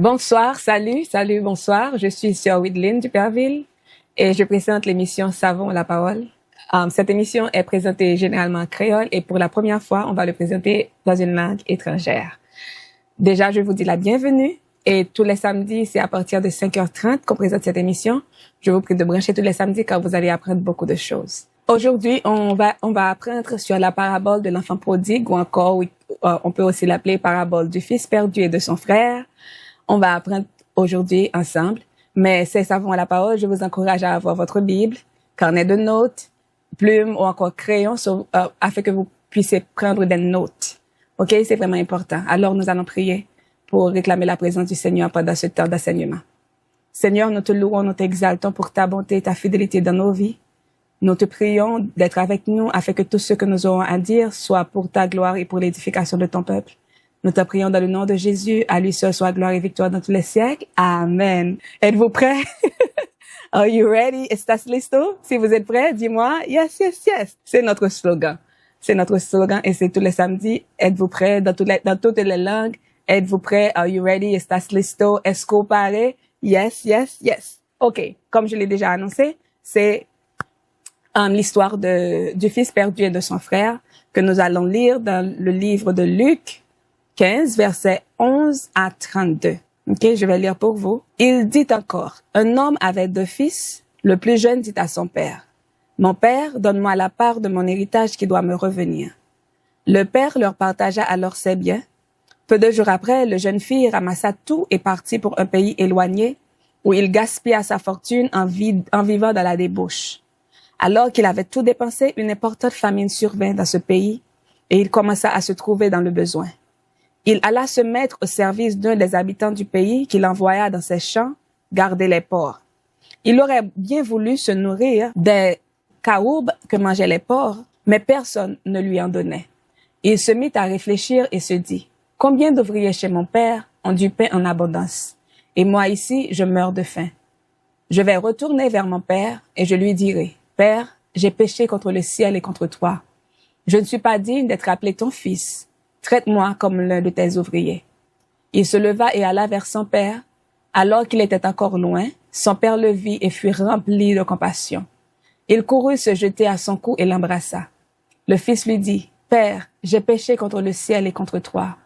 Bonsoir, bonsoir. Je suis Sœur Widline Duperville et je présente l'émission Savons la parole. Cette émission est présentée généralement en créole et pour la première fois, on va le présenter dans une langue étrangère. Déjà, je vous dis la bienvenue et tous les samedis, c'est à partir de 5h30 qu'on présente cette émission. Je vous prie de brancher tous les samedis car vous allez apprendre beaucoup de choses. Aujourd'hui, on va apprendre sur la parabole de l'enfant prodigue ou encore, on peut aussi l'appeler parabole du fils perdu et de son frère. On va apprendre aujourd'hui ensemble, mais c'est Savons la parole. Je vous encourage à avoir votre Bible, carnet de notes, plume ou encore crayon afin que vous puissiez prendre des notes. OK? C'est vraiment important. Alors, nous allons prier pour réclamer la présence du Seigneur pendant ce temps d'enseignement. Seigneur, nous te louons, nous t'exaltons pour ta bonté et ta fidélité dans nos vies. Nous te prions d'être avec nous afin que tout ce que nous aurons à dire soit pour ta gloire et pour l'édification de ton peuple. Nous te prions dans le nom de Jésus. À lui seul soit gloire et victoire dans tous les siècles. Amen. Êtes-vous prêts? Are you ready? ¿Estás listo? Si vous êtes prêts, dis-moi yes, yes, yes. C'est notre slogan. C'est notre slogan et c'est tous les samedis. Êtes-vous prêts dans toutes les langues? Êtes-vous prêts? Are you ready? ¿Estás listo? Est-ce qu'on paraît? Yes, yes, yes. OK. Comme je l'ai déjà annoncé, c'est l'histoire du fils perdu et de son frère que nous allons lire dans le livre de Luc 15, versets 11 à 32. OK, je vais lire pour vous. Il dit encore, un homme avait 2 fils. Le plus jeune dit à son père, mon père, donne-moi la part de mon héritage qui doit me revenir. Le père leur partagea alors ses biens. Peu de jours après, le jeune fils ramassa tout et partit pour un pays éloigné où il gaspilla sa fortune en vivant dans la débauche. Alors qu'il avait tout dépensé, une importante famine survint dans ce pays et il commença à se trouver dans le besoin. Il alla se mettre au service d'un des habitants du pays qu'il envoya dans ses champs garder les porcs. Il aurait bien voulu se nourrir des caoubes que mangeaient les porcs, mais personne ne lui en donnait. Il se mit à réfléchir et se dit, « Combien d'ouvriers chez mon père ont du pain en abondance, et moi ici je meurs de faim. Je vais retourner vers mon père et je lui dirai, « Père, j'ai péché contre le ciel et contre toi. Je ne suis pas digne d'être appelé ton fils. Traite-moi comme l'un de tes ouvriers. » Il se leva et alla vers son père. Alors qu'il était encore loin, son père le vit et fut rempli de compassion. Il courut se jeter à son cou et l'embrassa. Le fils lui dit, « Père, j'ai péché contre le ciel et contre toi.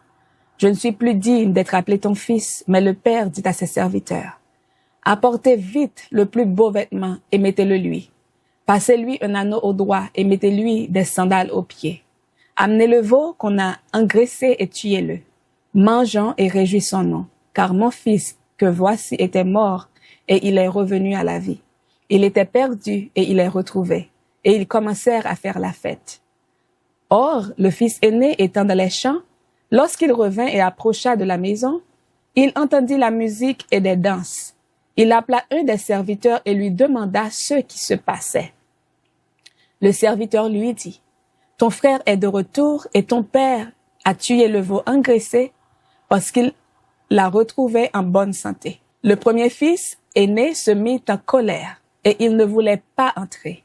Je ne suis plus digne d'être appelé ton fils. » Mais le père dit à ses serviteurs, « Apportez vite le plus beau vêtement et mettez-le lui. Passez-lui un anneau au doigt et mettez-lui des sandales aux pieds. Amenez le veau qu'on a engraissé et tuez-le. Mangeons et réjouissons-nous, car mon fils que voici était mort et il est revenu à la vie. Il était perdu et il est retrouvé. Et ils commencèrent à faire la fête. Or, le fils aîné étant dans les champs, lorsqu'il revint et approcha de la maison, il entendit la musique et des danses. Il appela un des serviteurs et lui demanda ce qui se passait. Le serviteur lui dit, « Ton frère est de retour et ton père a tué le veau engraissé parce qu'il l'a retrouvé en bonne santé. » Le premier fils aîné se mit en colère et il ne voulait pas entrer.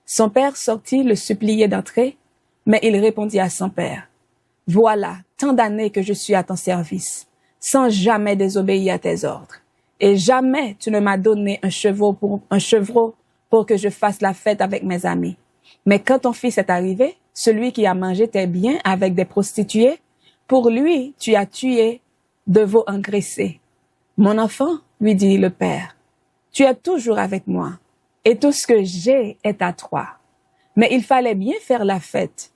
Son père sortit le supplier d'entrer, mais il répondit à son père, « Voilà, tant d'années que je suis à ton service, sans jamais désobéir à tes ordres. Et jamais tu ne m'as donné un chevreau pour que je fasse la fête avec mes amis. Mais quand ton fils est arrivé, celui qui a mangé tes biens avec des prostituées, pour lui, tu as tué 2 veaux engraissés. Mon enfant, lui dit le père, tu es toujours avec moi, et tout ce que j'ai est à toi. Mais il fallait bien faire la fête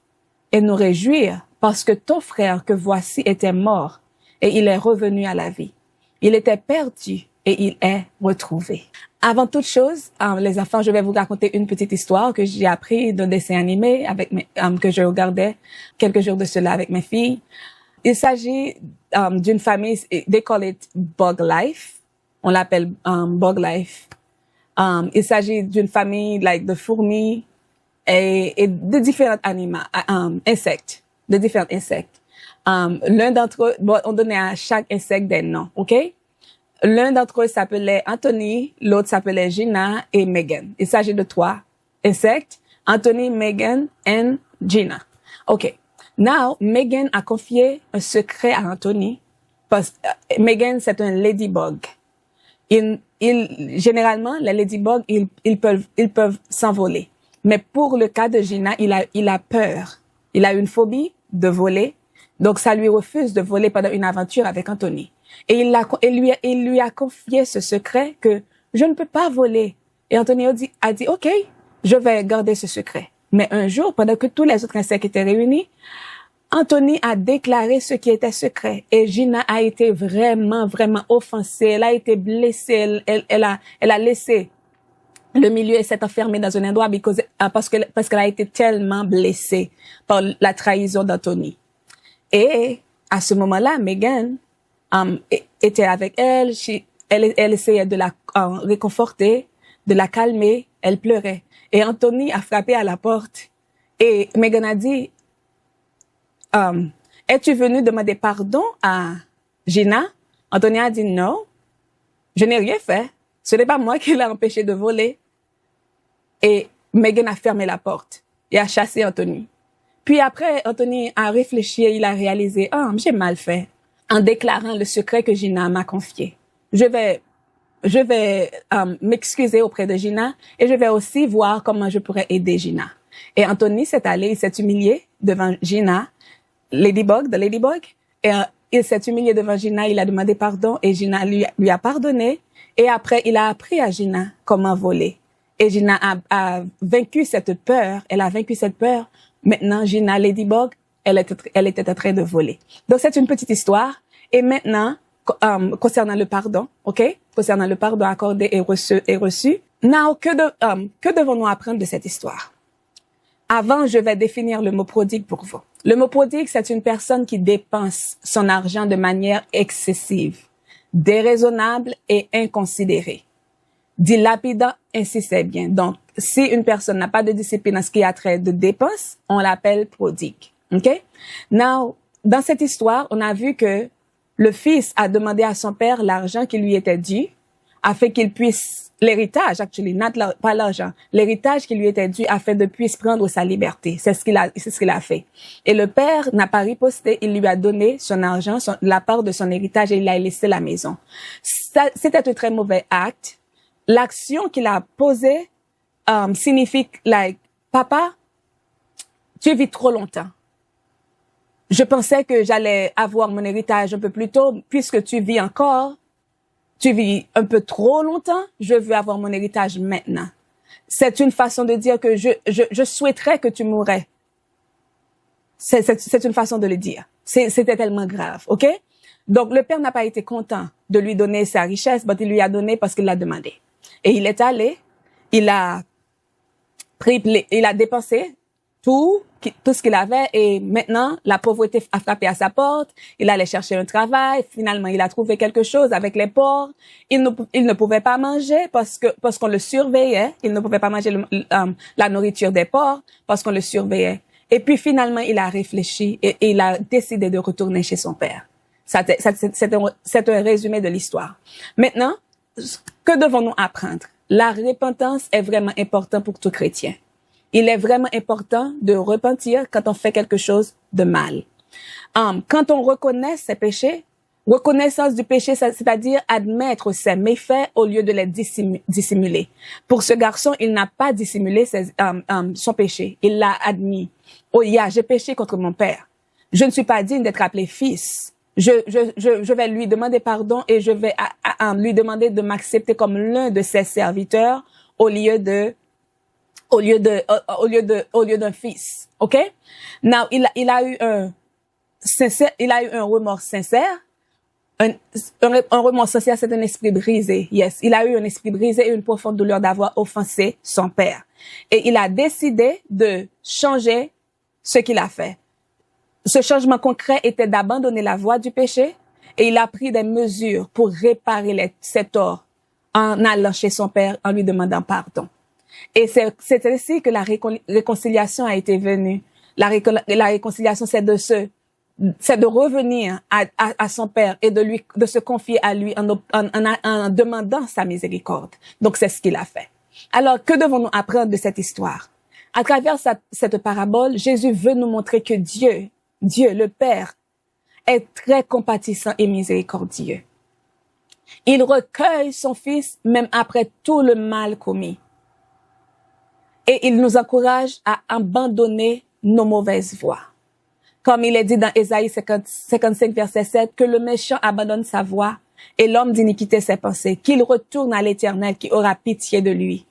et nous réjouir parce que ton frère que voici était mort et il est revenu à la vie. Il était perdu et il est retrouvé. » Avant toute chose, les enfants, je vais vous raconter une petite histoire que j'ai appris d'un dessin animé que je regardais quelques jours de cela avec mes filles. Il s'agit d'une famille, they call it Bug Life. On l'appelle Bug Life. Il s'agit d'une famille de fourmis et de différents insectes, de différents insectes. L'un d'entre eux, on donnait à chaque insecte des noms, OK? L'un d'entre eux s'appelait Anthony, l'autre s'appelait Gina et Megan. Il s'agit de 3 insectes, Anthony, Megan et Gina. OK. Now, Megan a confié un secret à Anthony Megan, c'est un ladybug. Généralement, les ladybugs, ils peuvent s'envoler. Mais pour le cas de Gina, il a peur. Il a une phobie de voler. Donc, ça lui refuse de voler pendant une aventure avec Anthony. Et il lui a confié ce secret que je ne peux pas voler. Et Anthony a dit, OK, je vais garder ce secret. Mais un jour, pendant que tous les autres insectes étaient réunis, Anthony a déclaré ce qui était secret. Et Gina a été vraiment, vraiment offensée. Elle a été blessée. Elle a laissé le milieu et s'est enfermée dans un endroit parce qu'elle a été tellement blessée par la trahison d'Anthony. Et à ce moment-là, Megan était avec elle. Elle essayait de la réconforter, de la calmer. Elle pleurait. Et Anthony a frappé à la porte. Et Megan a dit, es-tu venu demander pardon à Gina? Anthony a dit non. Je n'ai rien fait. Ce n'est pas moi qui l'ai empêché de voler. Et Megan a fermé la porte et a chassé Anthony. Puis après, Anthony a réfléchi et il a réalisé, j'ai mal fait en déclarant le secret que Gina m'a confié. Je vais m'excuser auprès de Gina et je vais aussi voir comment je pourrais aider Gina. Et Anthony s'est allé, il s'est humilié devant Gina, Ladybug, et il s'est humilié devant Gina, il a demandé pardon et Gina lui a pardonné. Et après, il a appris à Gina comment voler. Et Gina a vaincu cette peur, elle a vaincu cette peur. Maintenant, Gina, Ladybug, elle était en train de voler. Donc, c'est une petite histoire. Et maintenant, concernant le pardon, OK? Concernant le pardon accordé et reçu. Now, que devons-nous apprendre de cette histoire? Avant, je vais définir le mot prodigue pour vous. Le mot prodigue, c'est une personne qui dépense son argent de manière excessive, déraisonnable et inconsidérée. Dilapidant ainsi c'est bien. Donc, si une personne n'a pas de discipline en ce qui a trait de dépenses, on l'appelle prodigue. OK? Now, dans cette histoire, on a vu que le fils a demandé à son père l'argent qui lui était dû afin qu'il puisse, pas l'argent, l'héritage qui lui était dû afin de puisse prendre sa liberté. C'est ce qu'il a fait. Et le père n'a pas riposté, il lui a donné son argent, la part de son héritage et il a laissé la maison. C'était un très mauvais acte. L'action qu'il a posée signifie, papa, tu vis trop longtemps. Je pensais que j'allais avoir mon héritage un peu plus tôt, puisque tu vis un peu trop longtemps, je veux avoir mon héritage maintenant. C'est une façon de dire que je souhaiterais que tu mourrais. C'est une façon de le dire. C'était tellement grave, OK? Donc, le père n'a pas été content de lui donner sa richesse, mais il lui a donné parce qu'il l'a demandé. Et il est allé, il a dépensé tout ce qu'il avait et maintenant, la pauvreté a frappé à sa porte. Il allait chercher un travail. Finalement, il a trouvé quelque chose avec les porcs. Il ne pouvait pas manger parce qu'on le surveillait. Il ne pouvait pas manger la nourriture des porcs parce qu'on le surveillait. Et puis finalement, il a réfléchi et il a décidé de retourner chez son père. C'est un résumé de l'histoire. Maintenant, que devons-nous apprendre? La repentance est vraiment importante pour tout chrétien. Il est vraiment important de repentir quand on fait quelque chose de mal. Quand on reconnaît ses péchés, reconnaissance du péché, c'est-à-dire admettre ses méfaits au lieu de les dissimuler. Pour ce garçon, il n'a pas dissimulé son péché. Il l'a admis. Oh, j'ai péché contre mon père. Je ne suis pas digne d'être appelé fils. Je vais lui demander pardon et je vais lui demander de m'accepter comme l'un de ses serviteurs au lieu d'un fils. OK? Now, il a eu un remords sincère. Un remords sincère, c'est un esprit brisé. Yes. Il a eu un esprit brisé et une profonde douleur d'avoir offensé son père. Et il a décidé de changer ce qu'il a fait. Ce changement concret était d'abandonner la voie du péché et il a pris des mesures pour réparer ses torts en allant chez son père, en lui demandant pardon. Et c'est ainsi que la réconciliation a été venue. La réconciliation, c'est de revenir à son père et de se confier à lui en demandant sa miséricorde. Donc, c'est ce qu'il a fait. Alors, que devons-nous apprendre de cette histoire? À travers cette parabole, Jésus veut nous montrer que Dieu, le Père, est très compatissant et miséricordieux. Il recueille son Fils même après tout le mal commis. Et il nous encourage à abandonner nos mauvaises voies. Comme il est dit dans Ésaïe 55, verset 7, que le méchant abandonne sa voie et l'homme d'iniquité ses pensées, qu'il retourne à l'Éternel qui aura pitié de lui.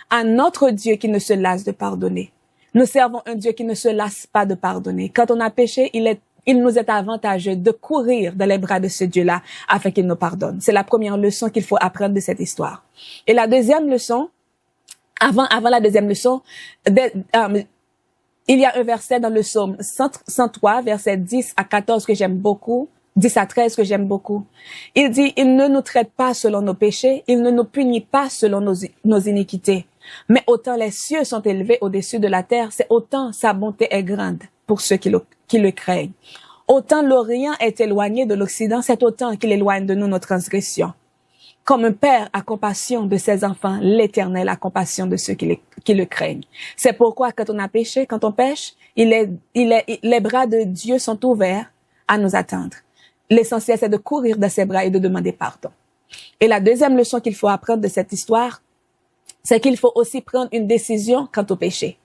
À notre Dieu qui ne se lasse de pardonner. Nous servons un Dieu qui ne se lasse pas de pardonner. Quand on a péché, il nous est avantageux de courir dans les bras de ce Dieu-là afin qu'il nous pardonne. C'est la première leçon qu'il faut apprendre de cette histoire. Et la deuxième leçon, avant la deuxième leçon, il y a un verset dans le psaume 103, verset 10 à 14 que j'aime beaucoup, 10 à 13 que j'aime beaucoup. Il dit, il ne nous traite pas selon nos péchés, il ne nous punit pas selon nos iniquités. Mais autant les cieux sont élevés au-dessus de la terre, c'est autant sa bonté est grande pour ceux qui le craignent. Autant l'Orient est éloigné de l'Occident, c'est autant qu'il éloigne de nous nos transgressions. Comme un père a compassion de ses enfants, l'Éternel a compassion de ceux qui le craignent. C'est pourquoi quand on a péché, quand on pêche, les bras de Dieu sont ouverts à nous attendre. L'essentiel, c'est de courir dans ses bras et de demander pardon. Et la deuxième leçon qu'il faut apprendre de cette histoire, c'est qu'il faut aussi prendre une décision quant au péché.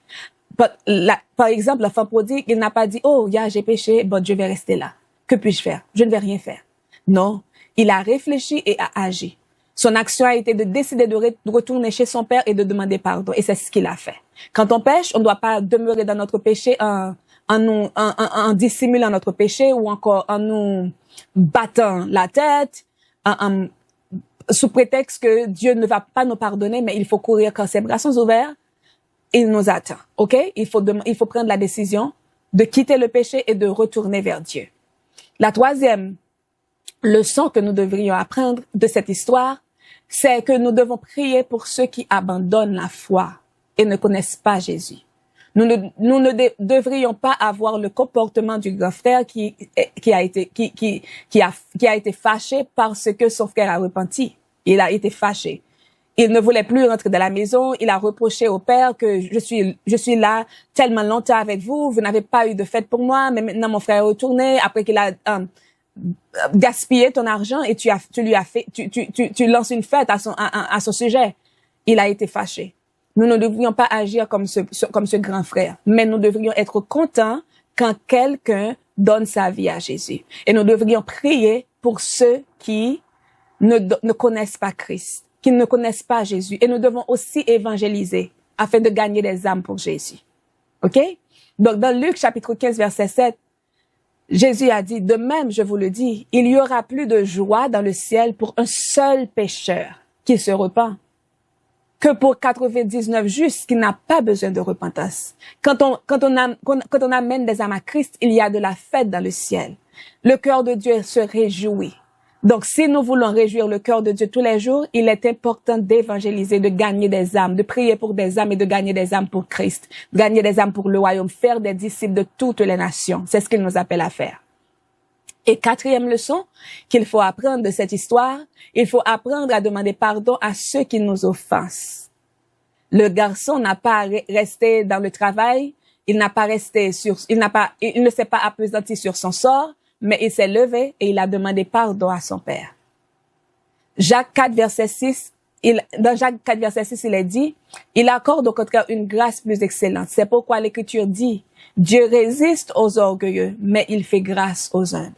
Par exemple, l'enfant prodigue, il n'a pas dit, oh, j'ai péché, bon, je vais rester là. Que puis-je faire? Je ne vais rien faire. Non, il a réfléchi et a agi. Son action a été de décider de retourner chez son père et de demander pardon. Et c'est ce qu'il a fait. Quand on pêche, on ne doit pas demeurer dans notre péché en dissimulant notre péché ou encore en nous battant la tête, sous prétexte que Dieu ne va pas nous pardonner, mais il faut courir quand ses bras sont ouverts. Il nous attend, ok? Il faut prendre la décision de quitter le péché et de retourner vers Dieu. La troisième leçon que nous devrions apprendre de cette histoire, c'est que nous devons prier pour ceux qui abandonnent la foi et ne connaissent pas Jésus. Nous ne devrions pas avoir le comportement du grand frère qui a été fâché parce que son frère a repenti. Il a été fâché. Il ne voulait plus rentrer dans la maison. Il a reproché au père que je suis là tellement longtemps avec vous. Vous n'avez pas eu de fête pour moi, mais maintenant mon frère est retourné après qu'il a gaspillé ton argent et tu lances une fête à son sujet. Il a été fâché. Nous ne devrions pas agir comme ce grand frère, mais nous devrions être contents quand quelqu'un donne sa vie à Jésus. Et nous devrions prier pour ceux qui ne connaissent pas Christ, qui ne connaissent pas Jésus. Et nous devons aussi évangéliser afin de gagner des âmes pour Jésus. OK? Donc, dans Luc, chapitre 15, verset 7, Jésus a dit, de même, je vous le dis, il y aura plus de joie dans le ciel pour un seul pécheur qui se repent que pour 99 justes qui n'ont pas besoin de repentance. Quand on amène des âmes à Christ, il y a de la fête dans le ciel. Le cœur de Dieu se réjouit. Donc, si nous voulons réjouir le cœur de Dieu tous les jours, il est important d'évangéliser, de gagner des âmes, de prier pour des âmes et de gagner des âmes pour Christ, de gagner des âmes pour le royaume, faire des disciples de toutes les nations. C'est ce qu'il nous appelle à faire. Et quatrième leçon qu'il faut apprendre de cette histoire, il faut apprendre à demander pardon à ceux qui nous offensent. Le garçon n'a pas resté dans le travail, il ne s'est pas appesanti sur son sort, mais il s'est levé et il a demandé pardon à son père. Jacques 4, verset 6, dans Jacques 4, verset 6, il est dit, il accorde au contraire une grâce plus excellente. C'est pourquoi l'Écriture dit, Dieu résiste aux orgueilleux, mais il fait grâce aux humbles.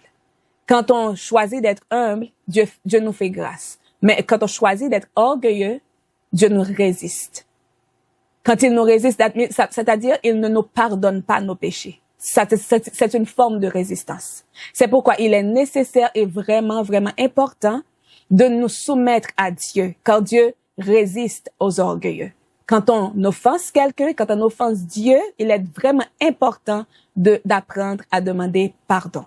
Quand on choisit d'être humble, Dieu nous fait grâce. Mais quand on choisit d'être orgueilleux, Dieu nous résiste. Quand il nous résiste, c'est-à-dire, il ne nous pardonne pas nos péchés. C'est une forme de résistance. C'est pourquoi il est nécessaire et vraiment, vraiment important de nous soumettre à Dieu, car Dieu résiste aux orgueilleux. Quand on offense quelqu'un, quand on offense Dieu, il est vraiment important d'apprendre à demander pardon.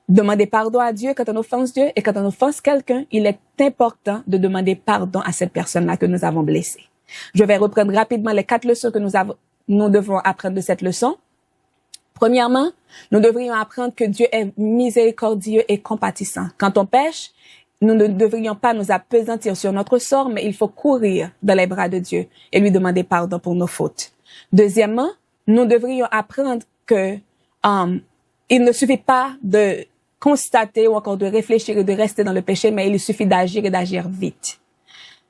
Demander pardon à Dieu quand on offense Dieu et quand on offense quelqu'un, il est important de demander pardon à cette personne-là que nous avons blessée. Je vais reprendre rapidement les 4 leçons que nous devons apprendre de cette leçon. Premièrement, nous devrions apprendre que Dieu est miséricordieux et compatissant. Quand on pêche, nous ne devrions pas nous appesantir sur notre sort, mais il faut courir dans les bras de Dieu et lui demander pardon pour nos fautes. Deuxièmement, nous devrions apprendre que il ne suffit pas de constater ou encore de réfléchir et de rester dans le péché, mais il suffit d'agir et d'agir vite.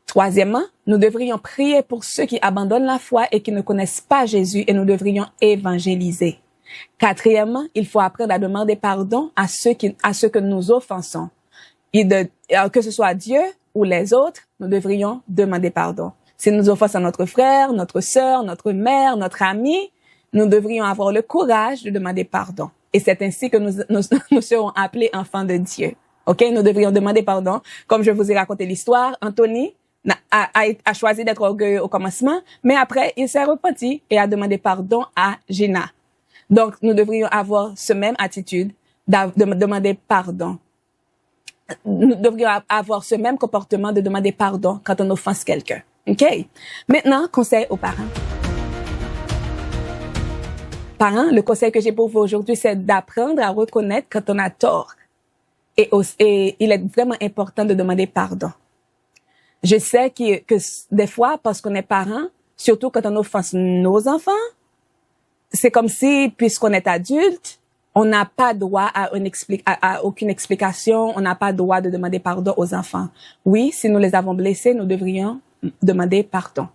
Troisièmement, nous devrions prier pour ceux qui abandonnent la foi et qui ne connaissent pas Jésus et nous devrions évangéliser. Quatrièmement, il faut apprendre à demander pardon à ceux que nous offensons. Que ce soit Dieu ou les autres, nous devrions demander pardon. Si nous offensons notre frère, notre sœur, notre mère, notre ami, nous devrions avoir le courage de demander pardon. Et c'est ainsi que nous serons appelés enfants de Dieu. OK? Nous devrions demander pardon. Comme je vous ai raconté l'histoire, Anthony a choisi d'être orgueilleux au commencement, mais après, il s'est repenti et a demandé pardon à Gina. Donc, nous devrions avoir ce même attitude de demander pardon. Nous devrions avoir ce même comportement de demander pardon quand on offense quelqu'un. OK? Maintenant, conseil aux parents. Parents, le conseil que j'ai pour vous aujourd'hui, c'est d'apprendre à reconnaître quand on a tort. Et il est vraiment important de demander pardon. Je sais que des fois, parce qu'on est parents, surtout quand on offense nos enfants, c'est comme si, puisqu'on est adulte, on n'a pas droit à aucune explication, on n'a pas droit de demander pardon aux enfants. Oui, si nous les avons blessés, nous devrions demander pardon.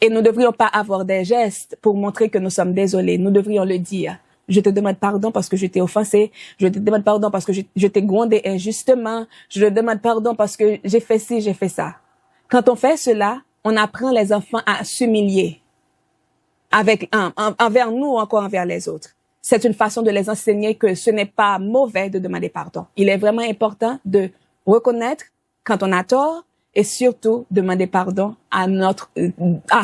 Et nous ne devrions pas avoir des gestes pour montrer que nous sommes désolés. Nous devrions le dire. Je te demande pardon parce que je t'ai offensé. Je te demande pardon parce que je t'ai grondé injustement. Je te demande pardon parce que j'ai fait ci, j'ai fait ça. Quand on fait cela, on apprend les enfants à s'humilier envers nous ou encore envers les autres. C'est une façon de les enseigner que ce n'est pas mauvais de demander pardon. Il est vraiment important de reconnaître quand on a tort et surtout demander pardon à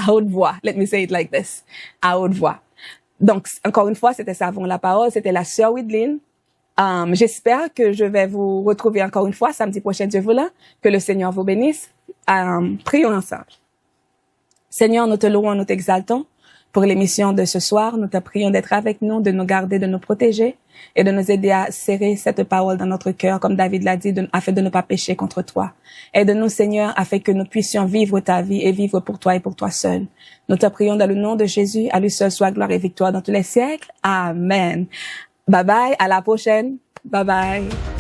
haute voix. Let me say it like this. À haute voix. Donc, encore une fois, c'était Savons la parole. C'était la sœur Widlin. J'espère que je vais vous retrouver encore une fois samedi prochain, Dieu voulant. Que le Seigneur vous bénisse. Prions ensemble. Seigneur, nous te louons, nous t'exaltons. Pour l'émission de ce soir, nous te prions d'être avec nous, de nous garder, de nous protéger et de nous aider à serrer cette parole dans notre cœur, comme David l'a dit, afin de ne pas pécher contre toi. Aide-nous, Seigneur, afin que nous puissions vivre ta vie et vivre pour toi et pour toi seul. Nous te prions dans le nom de Jésus. À lui seul soit gloire et victoire dans tous les siècles. Amen. Bye bye. À la prochaine. Bye bye.